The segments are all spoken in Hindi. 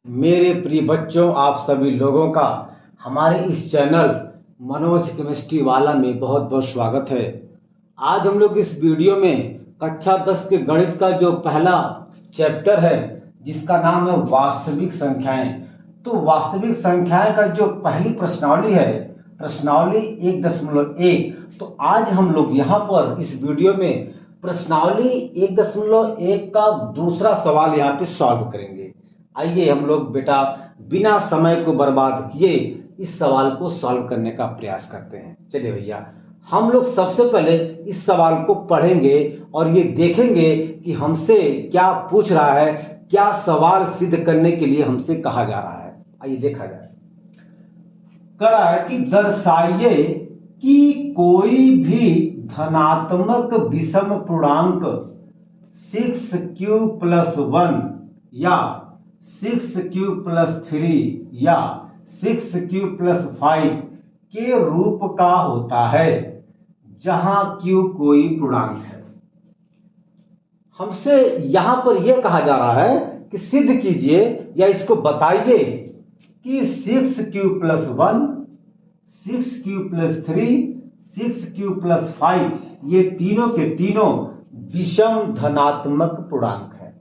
मेरे प्रिय बच्चों, आप सभी लोगों का हमारे इस चैनल मनोज केमिस्ट्री वाला में बहुत बहुत स्वागत है। आज हम लोग इस वीडियो में कक्षा 10 के गणित का जो पहला चैप्टर है जिसका नाम है वास्तविक संख्याएं। तो वास्तविक संख्याएं का जो पहली प्रश्नावली है, प्रश्नावली 1.1, तो आज हम लोग यहाँ पर इस वीडियो में प्रश्नावली 1.1 का दूसरा सवाल यहाँ पे सॉल्व करेंगे। आइए हम लोग बेटा बिना समय को बर्बाद किए इस सवाल को सॉल्व करने का प्रयास करते हैं। चलिए भैया, हम लोग सबसे पहले इस सवाल को पढ़ेंगे और ये देखेंगे कि हमसे क्या पूछ रहा है, क्या सवाल सिद्ध करने के लिए हमसे कहा जा रहा है। आइए देखा जाए। कह रहा है कि दर्शाइए कि कोई भी धनात्मक विषम पूर्णांक 6q+1 या 6q+3 या 6q+5 के रूप का होता है जहां q कोई पूर्णांक है। हमसे यहां पर यह कहा जा रहा है कि सिद्ध कीजिए या इसको बताइए कि 6q+1, 6q+3, 6q+5 ये तीनों के तीनों विषम धनात्मक पूर्णांक है।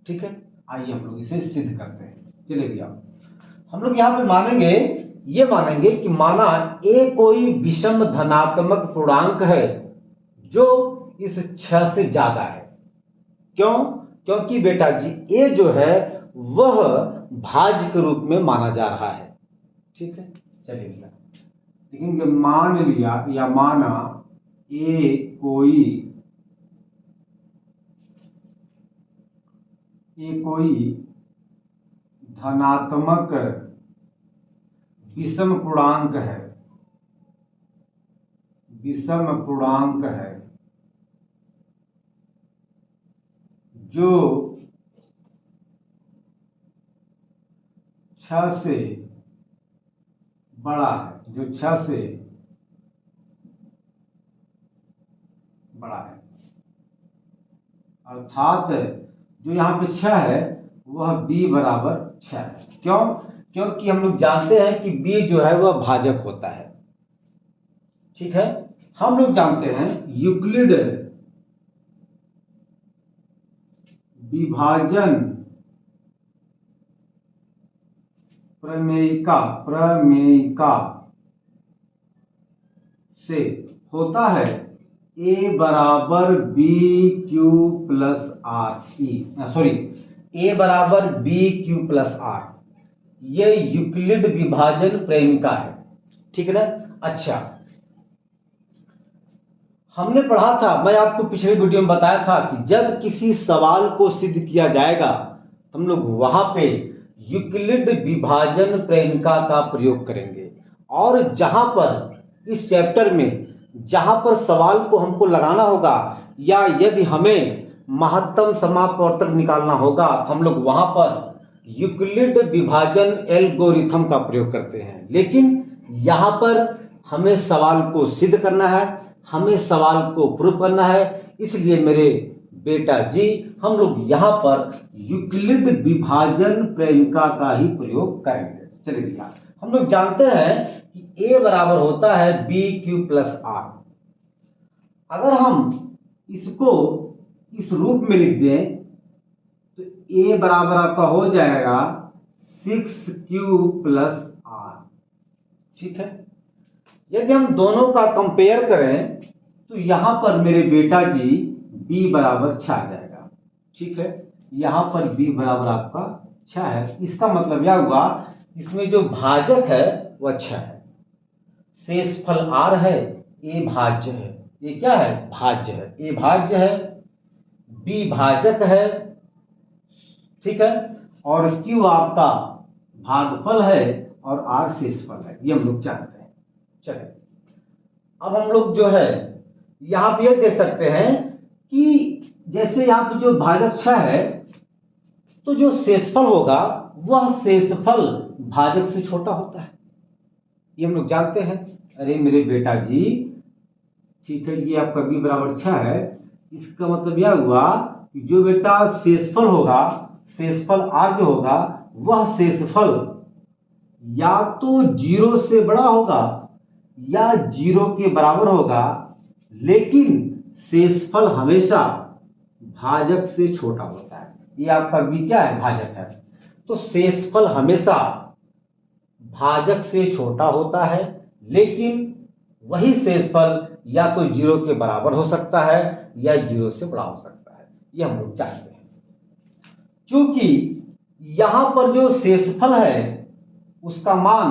ठीक है, आइए हम लोग इसे सिद्ध करते हैं। चलिए भैया, हम लोग यहां पे मानेंगे कि माना a कोई विषम धनात्मक पूर्णांक है जो इस 6 से ज्यादा है। क्यों? क्योंकि बेटा जी a जो है वह भाज्य के रूप में माना जा रहा है। ठीक है, चलिए भैया लिखेंगे मान लिया या माना a कोई धनात्मक विषम पूर्णांक है जो 6 से बड़ा है, अर्थात जो यहाँ पे 6 है वह b बराबर 6 है। क्यों? क्योंकि हम लोग जानते हैं कि b जो है वह भाजक होता है। ठीक है, हम लोग जानते हैं यूक्लिड विभाजन प्रमेयिका से होता है a बराबर b/r। ये यूक्लिड विभाजन प्रमेयिका है। ठीक है ना? अच्छा, हमने पढ़ा था, मैं आपको पिछले वीडियो में बताया था कि जब किसी सवाल को सिद्ध किया जाएगा तो हम लोग वहां पे यूक्लिड विभाजन प्रमेयिका का प्रयोग करेंगे। और जहां पर इस चैप्टर में जहां पर सवाल को हमको लगाना होगा या यदि हमें महत्तम समापवर्तक निकालना होगा तो हम लोग वहां पर यूक्लिड विभाजन एल्गोरिथम का प्रयोग करते हैं। लेकिन यहां पर हमें सवाल को सिद्ध करना है, हमें सवाल को प्रूव करना है, इसलिए मेरे बेटा जी हम लोग यहां पर यूक्लिड विभाजन प्रमेयिका का ही प्रयोग करेंगे। चलिए भैया, हम लोग जानते हैं कि a बराबर होता है bq+r। अगर हम इसको इस रूप में लिख दें तो a बराबर आपका हो जाएगा 6q+r। ठीक है, यदि हम दोनों का कंपेयर करें तो यहां पर मेरे बेटा जी b बराबर 6 आ जाएगा। ठीक है, यहां पर b बराबर आपका 6 है। इसका मतलब यह हुआ इसमें जो भाजक है वह 6 है, शेषफल r है, a भाज्य है। ये क्या है? भाज्य है। a भाज्य है, b भाजक है। ठीक है, और q आपका भागफल है और r शेषफल है। ये हम लोग जानते हैं। चलिए, अब हम लोग जो है यहां पे यह देख सकते हैं कि जैसे यहां पे जो भाजक 6 है तो जो शेषफल होगा वह शेषफल भाजक से छोटा होता है। ये हम लोग जानते हैं। अरे मेरे बेटा जी, ठीक है, ये आपका b बराबर 6 है। इसका मतलब यह हुआ कि जो बेटा शेषफल होगा, शेषफल r जो होगा वह शेषफल या तो 0 से बड़ा होगा या 0 के बराबर होगा, लेकिन शेषफल हमेशा भाजक से छोटा होता है। ये आपका b क्या है? भाजक है। तो शेषफल हमेशा भाजक से छोटा होता है, लेकिन वही शेषफल या तो 0 के बराबर हो सकता है या 0 से बड़ा हो सकता है। ये हम लोग जानते हैं। क्योंकि यहां पर जो शेषफल है उसका मान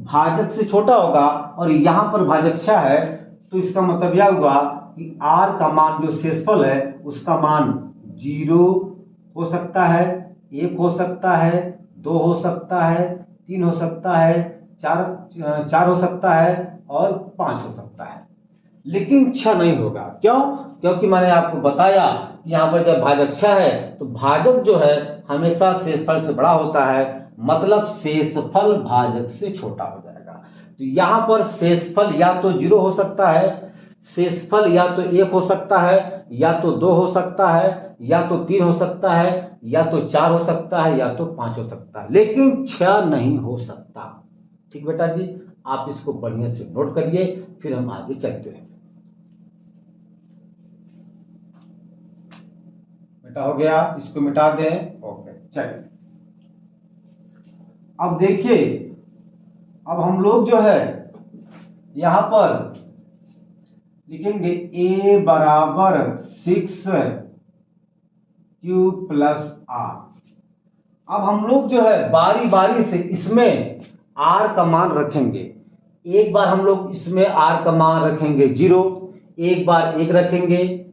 भाजक से छोटा होगा और यहां पर भाजक 6 है, तो इसका मतलब यह हुआ कि r का मान जो शेषफल है उसका मान 0 हो सकता है, 1 हो सकता है, 2 हो सकता है, 3 हो सकता है, 4 हो सकता है और 5 हो सकता है, लेकिन 6 नहीं होगा। क्यों? क्योंकि मैंने आपको बताया यहाँ पर जब भाजक 6 है तो भाजक जो है हमेशा शेषफल से बड़ा होता है, मतलब शेषफल भाजक से छोटा हो जाएगा। तो यहाँ पर शेषफल या तो 0 हो सकता है, शेषफल या तो 1 हो सकता है, या तो 2 हो सकता है, या तो 3 हो सकता है, या तो 4 हो सकता है, या तो 5 हो सकता है, लेकिन 6 नहीं हो सकता। ठीक बेटा जी, आप इसको बढ़िया से नोट करिए, फिर हम आगे चलते हैं। बेटा हो गया, इसको मिटा दें। ओके चलिए, अब देखिए, अब हम लोग जो है यहां पर लिखेंगे a बराबर 6q प्लस r। अब हम लोग जो है बारी बारी से इसमें r का मान रखेंगे। एक बार हम लोग इसमें r का मान रखेंगे 0, एक बार 1 रखेंगे,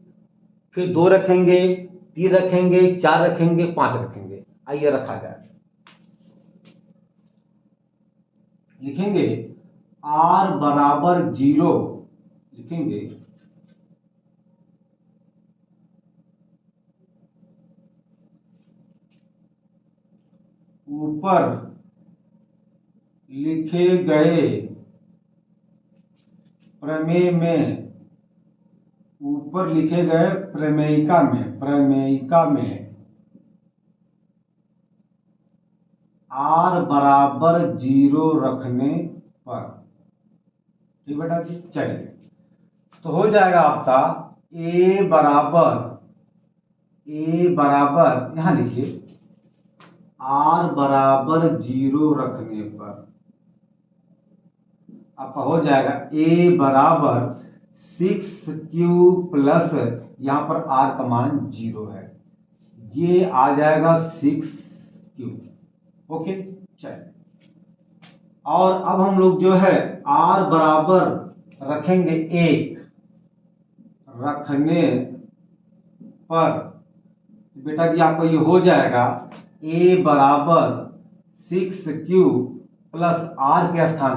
फिर 2 रखेंगे, 3 रखेंगे, 4 रखेंगे, 5 रखेंगे। आइए रखा जाए, लिखेंगे r बराबर 0, लिखेंगे ऊपर लिखे गए प्रमेय में, ऊपर लिखे गए प्रमेयिका में r बराबर 0 रखने पर। ठीक बेटा जी, चलिए तो हो जाएगा आपका a बराबर यहां लिखिए r बराबर 0 रखने पर आपका हो जाएगा a बराबर 6q प्लस, यहां पर r का मान 0 है, ये आ जाएगा 6q। ओके चलिए, और अब हम लोग जो है r बराबर रखेंगे 1 रखने पर, बेटा जी आपको ये हो जाएगा a बराबर 6q प्लस r के स्थान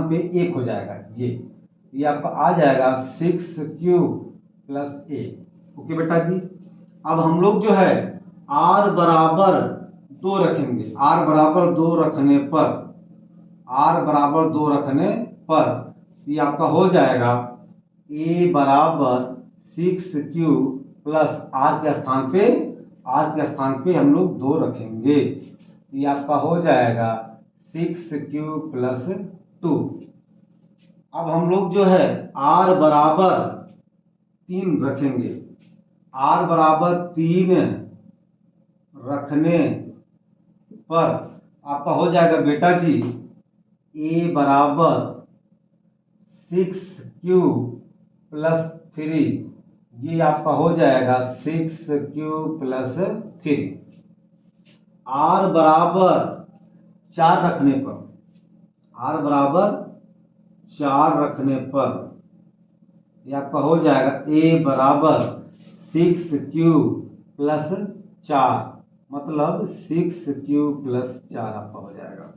पे 1 हो जाएगा, ये आपका आ जाएगा 6q प्लस 1। ओके बेटा जी, अब हम लोग जो है r बराबर 2 रखेंगे, r बराबर 2 रखने पर ये आपका हो जाएगा a बराबर 6q प्लस r के स्थान पे हम लोग 2 रखेंगे, ये आपका हो जाएगा 6q प्लस 2। अब हम लोग जो है r बराबर 3 रखेंगे, r बराबर 3 रखने पर आपका हो जाएगा बेटा जी a बराबर 6q प्लस 3, ये आपका हो जाएगा 6q प्लस 3। r बराबर 4 रखने पर, r बराबर 4 रखने पर ये आपका हो जाएगा a बराबर 6q प्लस 4, मतलब 6q प्लस 4 आपका हो जाएगा।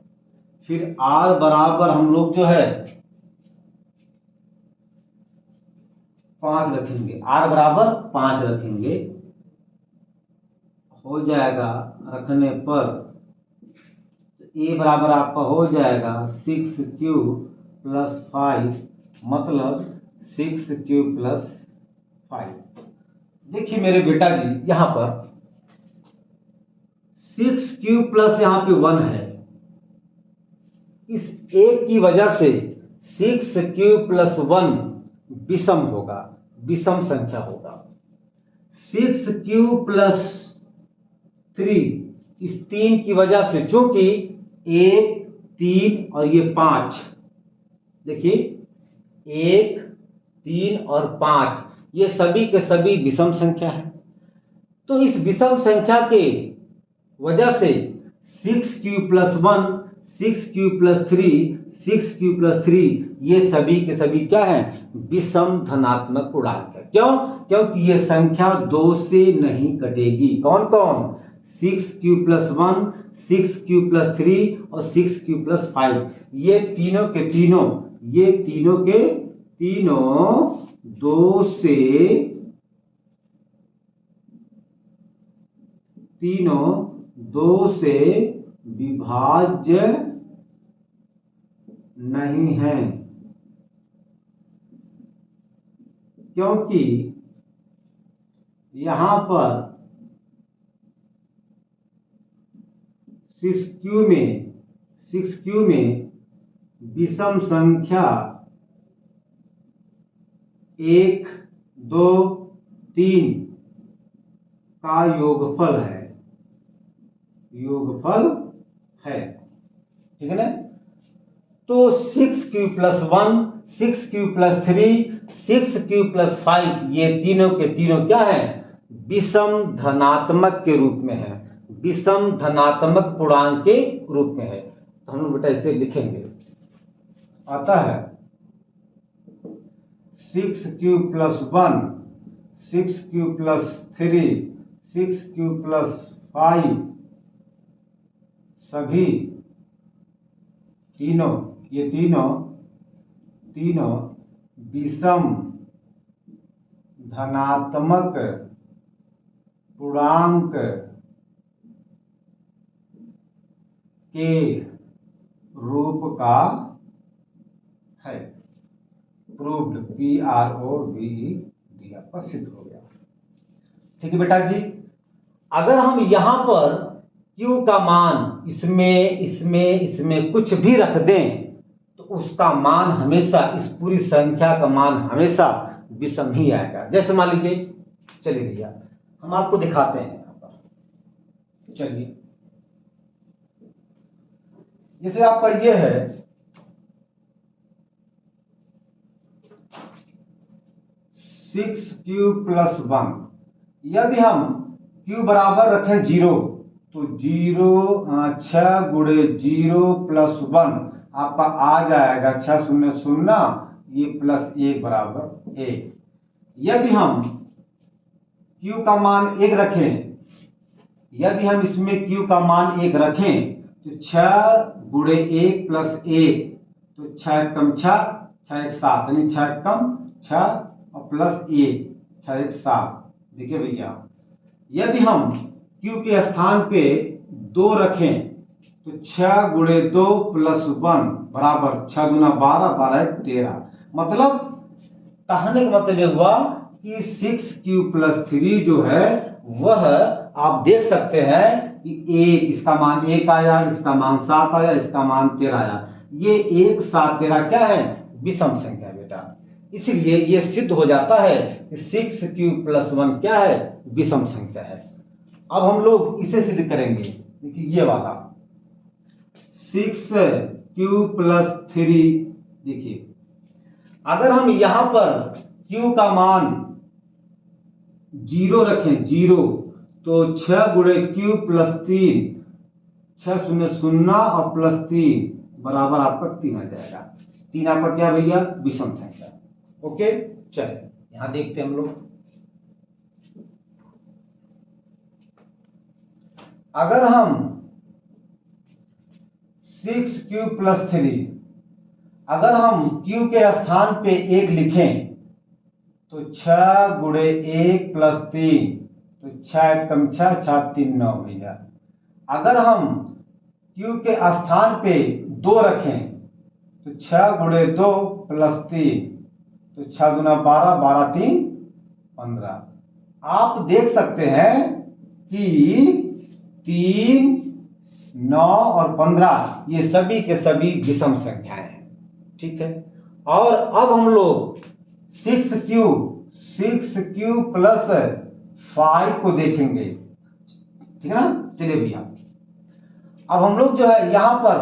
फिर r बराबर हम लोग जो है 5 रखेंगे, r बराबर 5 रखेंगे, हो जाएगा रखने पर a बराबर आपका हो जाएगा 6q प्लस 5, मतलब 6q प्लस 5। देखिए मेरे बेटा जी, यहां पर 6 क्यूब प्लस यहाँ पे 1 है, इस एक की वजह से 6 क्यूब प्लस 1 विषम होगा, विषम संख्या होगा। 6 क्यूब प्लस 3, इस 3 की वजह से, चूंकि 1 3 और ये 5, देखिए 1 3 और 5 ये सभी के सभी विषम संख्या है। तो इस विषम संख्या के वजह से 6 cube plus 1, 6 cube plus 3, 6 cube plus 3 ये सभी के सभी क्या है, विषम धनात्मक पूर्णांक है। क्यों? क्योंकि ये संख्या 2 से नहीं कटेगी। कौन कौन? 6 क्यूब प्लस 1, 6 क्यूब प्लस 3 और 6 क्यूब प्लस 5, ये तीनों के तीनों, ये तीनों के तीनों 2 से, तीनों 2 से विभाज्य नहीं है, क्योंकि यहां पर 6Q में विषम संख्या 1 2 3 का योगफल है, योगफल है, ठीक है ना। तो 6Q plus 1, 6Q plus 3, 6Q plus 5 ये तीनों के तीनों क्या है, विषम धनात्मक के रूप में है, विषम धनात्मक पूर्णांक के रूप में है। तो हम लोग बेटा इसे लिखेंगे, आता है 6Q plus 1, 6Q plus 3, 6Q plus 5 सभी तीनों, ये तीनों विषम धनात्मक पूर्णांक के रूप का है। प्रूव्ड, PROVED आपका सिद्ध हो गया। ठीक है बेटा जी। अगर हम यहां पर Q का मान इसमें कुछ भी रख दें तो उसका मान हमेशा, इस पूरी संख्या का मान हमेशा विषम ही आएगा। जैसे मान लीजिए, चलिए भैया हम आपको दिखाते हैं यहाँ पर, चलिए जैसे आपका ये है 6Q प्लस 1, यदि हम Q बराबर रखें 0 तो 6 गुणे 0 प्लस 1 आपका आ जाएगा 6 शून्य शून्य, ये प्लस 1 बराबर 1। यदि हम Q का मान 1 रखें, यदि हम इसमें Q का मान 1 रखें तो 6 गुणे 1 प्लस 1, तो 6 कम 6, 6 1 7, यानी 6 कम 6 और प्लस 1, 6 1 7। देखिए भैया, यदि हम Q के स्थान पे 2 रखें तो 6 गुणे 2 प्लस 1 बराबर 6 दूना 12, 12 1 13। मतलब कहने का मतलब यह हुआ कि 6Q प्लस 3 जो है वह आप देख सकते हैं कि 1, इसका मान 1 आया, इसका मान 7 आया, इसका मान 13 आया। ये 1 7 13 क्या है, विषम संख्या बेटा। इसलिए ये सिद्ध हो जाता है कि 6Q प्लस 1 क्या है, विषम संख्या है। अब हम लोग इसे सिद्ध करेंगे। देखिए ये वाला 6Q प्लस 3, देखिए अगर हम यहां पर Q का मान 0 रखें, 0, तो 6 गुणे Q प्लस 3, 6 शून्य शून्य और प्लस 3 बराबर आपका 3 आ जाएगा। 3 आपका क्या भैया, विषम संख्या। ओके, चलिए यहां देखते हैं हम लोग। अगर हम 6Q प्लस 3, अगर हम Q के स्थान पे 1 लिखें तो 6 गुणे 1 प्लस 3, तो 6 कम 6, 6 3 9 भैया। अगर हम Q के स्थान पे 2 रखें तो 6 गुणे 2 प्लस 3, तो 6 दूना 12, 12 3 15। आप देख सकते हैं कि 3, 9 और 15 ये सभी के सभी विषम संख्याएं हैं। ठीक है, और अब हम लोग 6q प्लस 5 को देखेंगे। ठीक है ना। चलिए भैया, अब हम लोग जो है यहां पर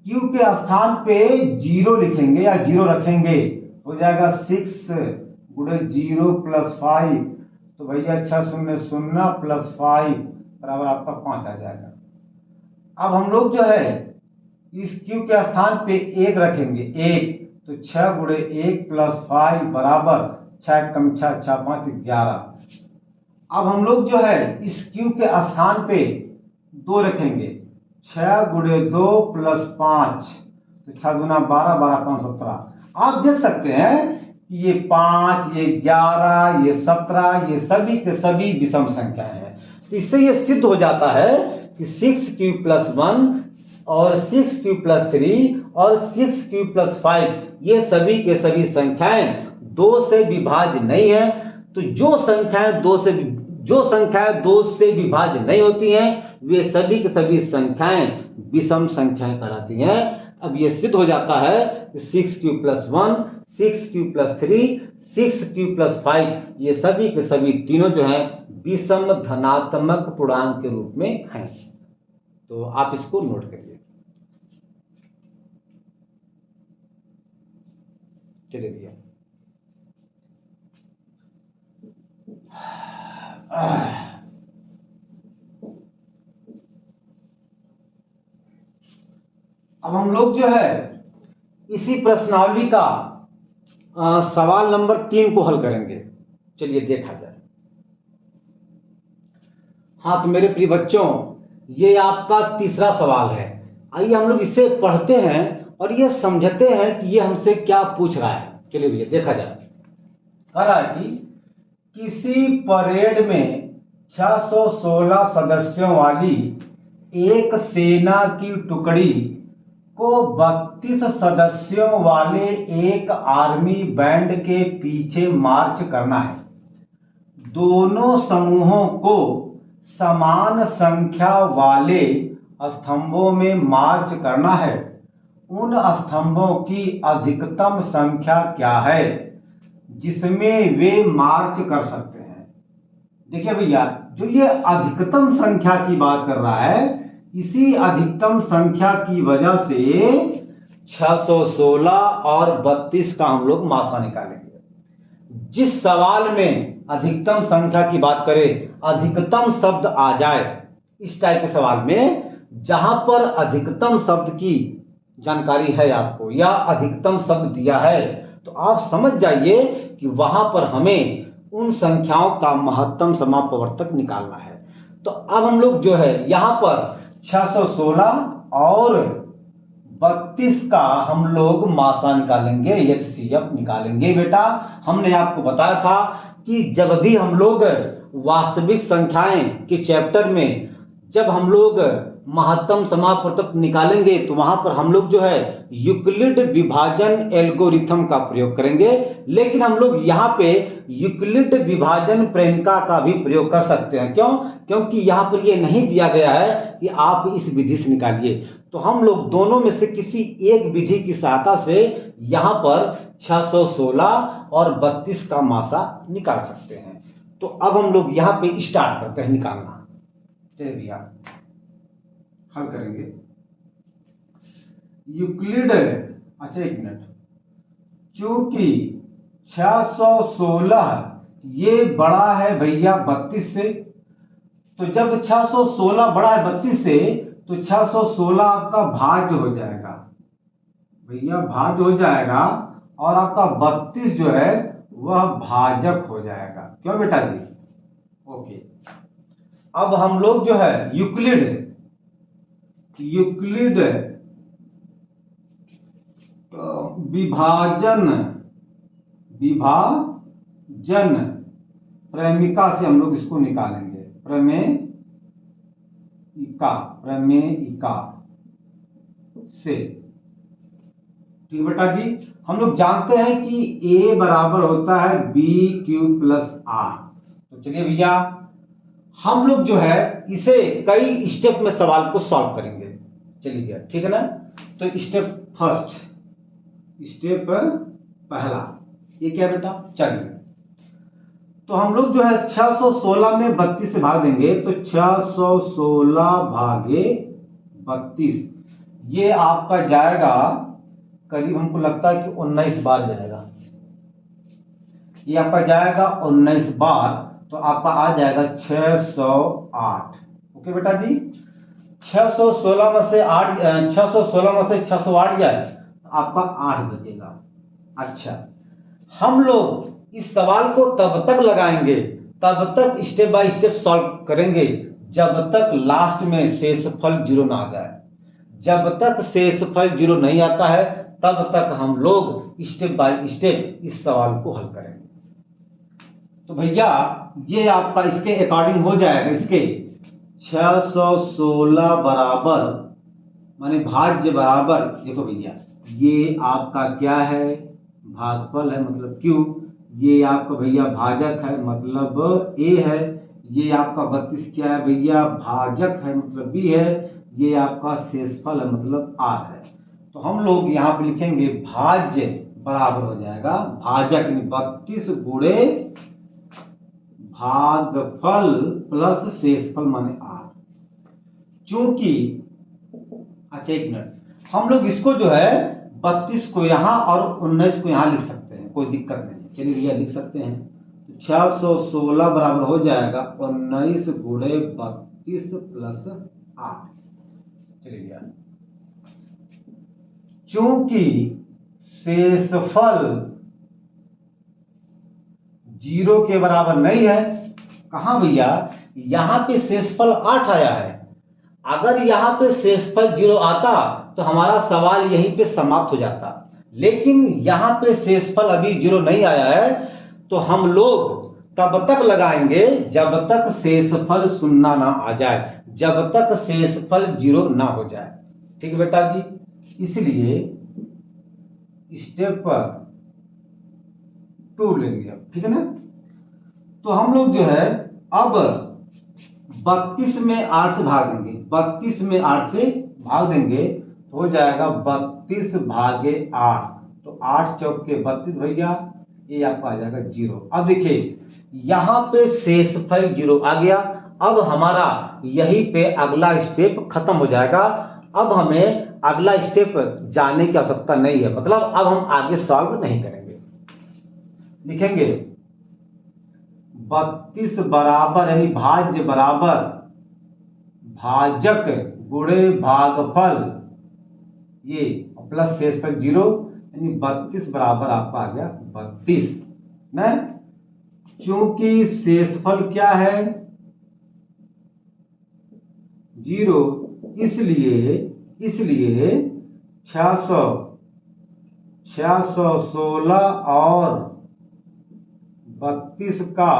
q के स्थान पे 0 लिखेंगे या 0 रखेंगे, हो जाएगा 6 गुणे 0 प्लस 5, तो भैया 6 शून्य 0 प्लस 5 बराबर आपका 5 आ जाएगा। अब हम लोग जो है इस q के स्थान पे 1 रखेंगे, 1, तो 6 गुणे 1 प्लस 5 बराबर 6 कम 6 6 5 11। अब हम लोग जो है इस q के स्थान पे 2 रखेंगे, 6 गुणे 2 प्लस 5, तो 6 गुना 12, 12 5 17। आप देख सकते हैं कि ये 5, ये 11, ये 17 ये सभी के सभी विषम संख्याएं हैं। तो इससे ये सिद्ध हो जाता है कि 6q प्लस 1 और 6q प्लस 3 और 6q प्लस 5 ये सभी के सभी संख्याएं 2 से विभाज्य नहीं है। तो जो संख्याएं 2 से विभाज्य नहीं होती हैं वे सभी की सभी संख्याएं विषम संख्याएं कहलाती हैं। अब ये सिद्ध हो जाता है कि 6q plus 1, 6q plus 3, 6q plus 5 ये सभी के सभी तीनों जो हैं विषम धनात्मक पूर्णांक के रूप में हैं। तो आप इसको नोट करिए। चलिए भैया, अब हम लोग जो है इसी प्रश्नावली का सवाल नंबर 3 को हल करेंगे। चलिए देखा जाए। हाँ, तो मेरे प्रिय बच्चों, ये आपका तीसरा सवाल है। आइए हम लोग इसे पढ़ते हैं और ये समझते हैं कि ये हमसे क्या पूछ रहा है। चलिए भैया देखा जाए। कह रहा है कि किसी परेड में 616 सदस्यों वाली एक सेना की टुकड़ी को 32 सदस्यों वाले एक आर्मी बैंड के पीछे मार्च करना है। दोनों समूहों को समान संख्या वाले स्तंभों में मार्च करना है। उन स्तंभों की अधिकतम संख्या क्या है जिसमें वे मार्च कर सकते हैं। देखिए भैया, जो ये अधिकतम संख्या की बात कर रहा है, इसी अधिकतम संख्या की वजह से 616 और 32 का हम लोग मासा निकालेंगे। जिस सवाल में अधिकतम संख्या की बात करें, अधिकतम शब्द आ जाए, इस टाइप के सवाल में जहां पर अधिकतम शब्द की जानकारी है आपको या अधिकतम शब्द दिया है, तो आप समझ जाइए कि वहां पर हमें उन संख्याओं का महत्तम समापवर्तक निकालना है। तो अब हम लोग जो है यहां पर 616 और 32 का हम लोग मासा निकालेंगे, HCF निकालेंगे। बेटा, हमने आपको बताया था कि जब भी हम लोग वास्तविक संख्याएं के चैप्टर में जब हम लोग महत्तम समापवर्तक निकालेंगे तो वहां पर हम लोग जो है यूक्लिड विभाजन एल्गोरिथम का प्रयोग करेंगे। लेकिन हम लोग यहाँ पे यूक्लिड विभाजन प्रेमिका का भी प्रयोग कर सकते हैं। क्यों? क्योंकि यहाँ पर ये नहीं दिया गया है कि आप इस विधि से निकालिए। तो हम लोग दोनों में से किसी एक विधि की सहायता से यहाँ पर 616 और 32 का मासा निकाल सकते हैं। तो अब हम लोग यहाँ पे स्टार्ट करते हैं निकालना। चलिए भैया हल करेंगे। यूक्लिड, अच्छा एक मिनट, चूंकि 616 ये बड़ा है भैया 32 से, तो जब 616 बड़ा है 32 से तो 616 आपका भाज्य हो जाएगा भैया, भाज्य हो जाएगा, और आपका 32 जो है वह भाजक हो जाएगा। क्यों बेटा जी? ओके। अब हम लोग जो है यूक्लिड विभाजन प्रेमिका से हम लोग इसको निकालेंगे। प्रमेयिका से। ठीक बेटा जी, हम लोग जानते हैं कि A बराबर होता है BQ प्लस R। तो चलिए भैया हम लोग जो है इसे कई स्टेप में सवाल को सॉल्व करेंगे। चलिए ठीक है ना। तो स्टेप फर्स्ट, स्टेप पहला ये क्या बेटा, चलिए तो हम लोग जो है 616 में 32 से भाग देंगे तो 616 भागे 32 ये आपका जाएगा करीब, हमको लगता है कि 19 बार जाएगा। ये आपका जाएगा 19 बार, तो आपका आ जाएगा 608। ओके बेटा जी, 616 में से 8, 616 में से 608 जाए तो आपका 8 बचेगा। अच्छा, हम लोग इस सवाल को तब तक लगाएंगे, तब तक स्टेप बाय स्टेप सॉल्व करेंगे जब तक लास्ट में शेषफल 0 ना आ जाए। जब तक शेषफल 0 नहीं आता है तब तक हम लोग स्टेप बाय स्टेप इस सवाल को हल करेंगे। तो भैया ये आपका इसके अकॉर्डिंग हो जाएगा। इसके 616 बराबर माने भाज्य बराबर, देखो भैया ये आपका क्या है, भागफल है मतलब Q, ये आपका भैया भाजक है मतलब A है, ये आपका 32 क्या है भैया, भाजक है मतलब B है, ये आपका शेषफल है मतलब R है। तो हम लोग यहाँ पे लिखेंगे भाज्य बराबर हो जाएगा भाजक 32 गुणे भागफल प्लस शेषफल माने R। चूंकि अच्छा एक मिनट, हम लोग इसको जो है 32 को यहाँ और 19 को यहाँ लिख सकते हैं, कोई दिक्कत नहीं। चलिए भैया लिख सकते हैं, तो 616 बराबर हो जाएगा 19 गुणे 32 प्लस 8। चलिए भैया, चूंकि शेषफल 0 के बराबर नहीं है, कहां भैया, यहां पे शेषफल 8 आया है। अगर यहां पे शेषफल 0 आता तो हमारा सवाल यहीं पे समाप्त हो जाता, लेकिन यहां पे शेषफल अभी 0 नहीं आया है, तो हम लोग तब तक लगाएंगे जब तक शेषफल 0 ना आ जाए, जब तक शेषफल 0 ना हो जाए। ठीक बेटा जी, इसलिए स्टेप 2 लेंगे अब, ठीक है ना। तो हम लोग जो है अब 32 में 8 से भाग देंगे, 32 में 8 से भाग देंगे तो हो जाएगा 32 भागे 8, तो 8 चौक के 32 भैया, ये आपका आ जाएगा 0। अब देखिए यहां पे शेषफल 0 आ गया। अब हमारा यहीं पे अगला स्टेप खत्म हो जाएगा। अब हमें अगला स्टेप जाने की आवश्यकता नहीं है, मतलब अब हम आगे सॉल्व नहीं करेंगे। लिखेंगे 32 बराबर यानी भाज्य बराबर भाजक गुणे भागफल ये प्लस शेषफल 0, यानी 32 बराबर आपका आ गया 32 न। चूंकि शेषफल क्या है 0, इसलिए 616 और 32 का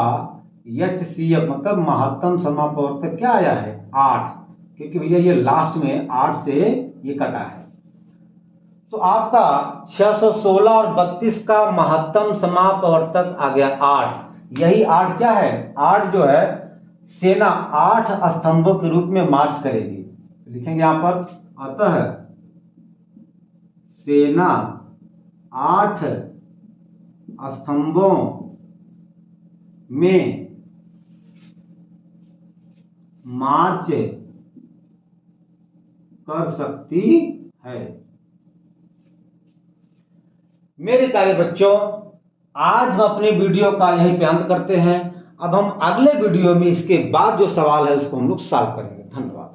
HCF मतलब महत्तम समापवर्तक क्या आया है 8, क्योंकि भैया ये लास्ट में 8 से ये कटा है। तो आपका 616 और 32 का महत्तम समापवर्तक आ गया 8। यही 8 क्या है, 8 जो है सेना 8 स्तंभों के रूप में मार्च करेगी। लिखेंगे यहां पर, अतः सेना 8 स्तंभों में मार्च कर सकती है। मेरे प्यारे बच्चों, आज हम अपने वीडियो का यहीं पे अंत करते हैं। अब हम अगले वीडियो में इसके बाद जो सवाल है उसको हम लोग सॉल्व करेंगे। धन्यवाद।